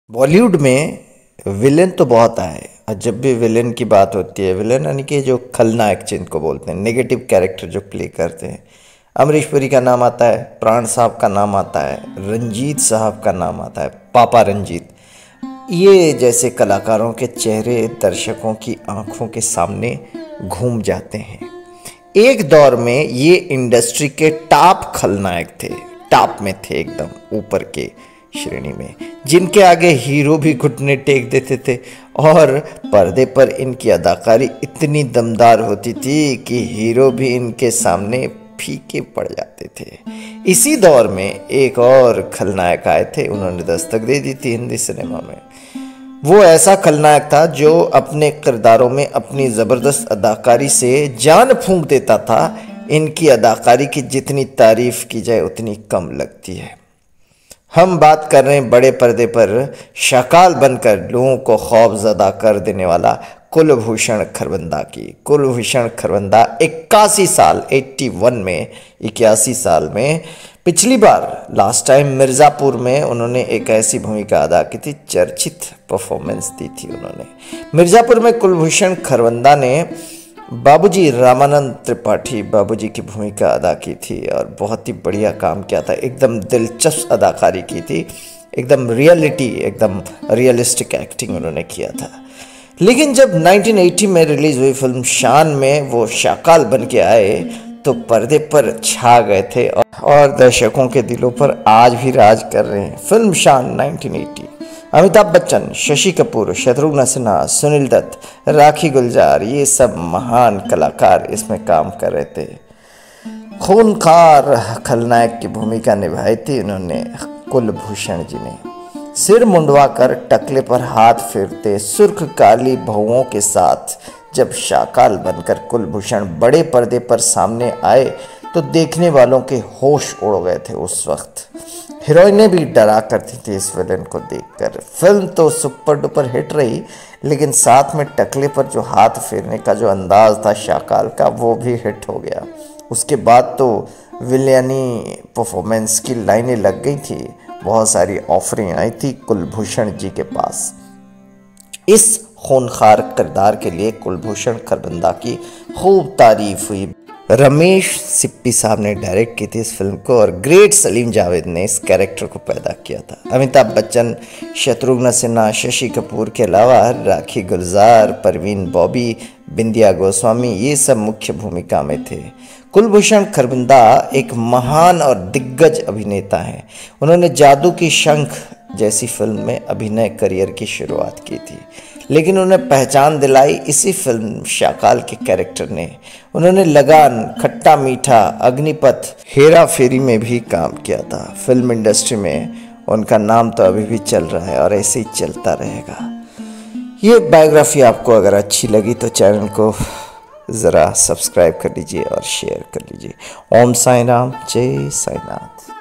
बॉलीवुड में विलेन तो बहुत आए और जब भी विलेन की बात होती है, विलेन यानी कि जो खलनायक जिनको बोलते हैं, नेगेटिव कैरेक्टर जो प्ले करते हैं, अमरीश पुरी का नाम आता है, प्राण साहब का नाम आता है, रंजीत साहब का नाम आता है, पापा रंजीत। ये जैसे कलाकारों के चेहरे दर्शकों की आंखों के सामने घूम जाते हैं। एक दौर में ये इंडस्ट्री के टॉप खलनायक थे, टॉप में थे, एकदम ऊपर के श्रेणी में, जिनके आगे हीरो भी घुटने टेक देते थे और पर्दे पर इनकी अदाकारी इतनी दमदार होती थी कि हीरो भी इनके सामने फीके पड़ जाते थे। इसी दौर में एक और खलनायक आए थे, उन्होंने दस्तक दे दी थी हिंदी सिनेमा में। वो ऐसा खलनायक था जो अपने किरदारों में अपनी ज़बरदस्त अदाकारी से जान फूंक देता था। इनकी अदाकारी की जितनी तारीफ की जाए उतनी कम लगती है। हम बात कर रहे हैं बड़े पर्दे पर शाकाल बनकर लोगों को खौफजदा कर देने वाला कुलभूषण खरबंदा की। कुलभूषण खरबंदा 81 साल 81 में 81 साल में पिछली बार लास्ट टाइम मिर्ज़ापुर में उन्होंने एक ऐसी भूमिका अदा की थी, चर्चित परफॉर्मेंस दी थी उन्होंने। मिर्ज़ापुर में कुलभूषण खरबंदा ने बाबूजी रामानंद त्रिपाठी बाबूजी की भूमिका अदा की थी और बहुत ही बढ़िया काम किया था। एकदम दिलचस्प अदाकारी की थी, एकदम रियलिस्टिक एक्टिंग उन्होंने किया था। लेकिन जब 1980 में रिलीज हुई फिल्म शान में वो शाकाल बन के आए तो पर्दे पर छा गए थे और दर्शकों के दिलों पर आज भी राज कर रहे हैं। फिल्म शान 1980, अमिताभ बच्चन, शशि कपूर, शत्रुघ्न सिन्हा, सुनील दत्त, राखी गुलजार, ये सब महान कलाकार इसमें काम कर रहे थे। खूनखार खलनायक की भूमिका निभाई थी उन्होंने कुलभूषण जी ने। सिर मुंडवा कर टकले पर हाथ फेरते सुर्ख काली बहुओं के साथ जब शाकाल बनकर कुलभूषण बड़े पर्दे पर सामने आए तो देखने वालों के होश उड़ गए थे। उस वक्त हीरोइनें भी डरा करती थी इस विलेन को देखकर। फिल्म तो सुपर डुपर हिट रही, लेकिन साथ में टकले पर जो हाथ फेरने का जो अंदाज था शाकाल का, वो भी हिट हो गया। उसके बाद तो विलियनी परफॉर्मेंस की लाइनें लग गई थी, बहुत सारी ऑफरें आई थी कुलभूषण जी के पास। इस खूनखार किरदार के लिए कुलभूषण खरबंदा की खूब तारीफ हुई। रमेश सिप्पी साहब ने डायरेक्ट की थी इस फिल्म को और ग्रेट सलीम जावेद ने इस कैरेक्टर को पैदा किया था। अमिताभ बच्चन, शत्रुघ्न सिन्हा, शशि कपूर के अलावा राखी गुलजार, परवीन बॉबी, बिंदिया गोस्वामी, ये सब मुख्य भूमिका में थे। कुलभूषण खरबंदा एक महान और दिग्गज अभिनेता हैं। उन्होंने जादू की शंख जैसी फिल्म में अभिनय करियर की शुरुआत की थी, लेकिन उन्हें पहचान दिलाई इसी फिल्म शाकाल के कैरेक्टर ने। उन्होंने लगान, खट्टा मीठा, अग्निपथ, हेरा फेरी में भी काम किया था। फिल्म इंडस्ट्री में उनका नाम तो अभी भी चल रहा है और ऐसे ही चलता रहेगा। ये बायोग्राफी आपको अगर अच्छी लगी तो चैनल को ज़रा सब्सक्राइब कर लीजिए और शेयर कर लीजिए। ओम साई राम, जय साईनाथ।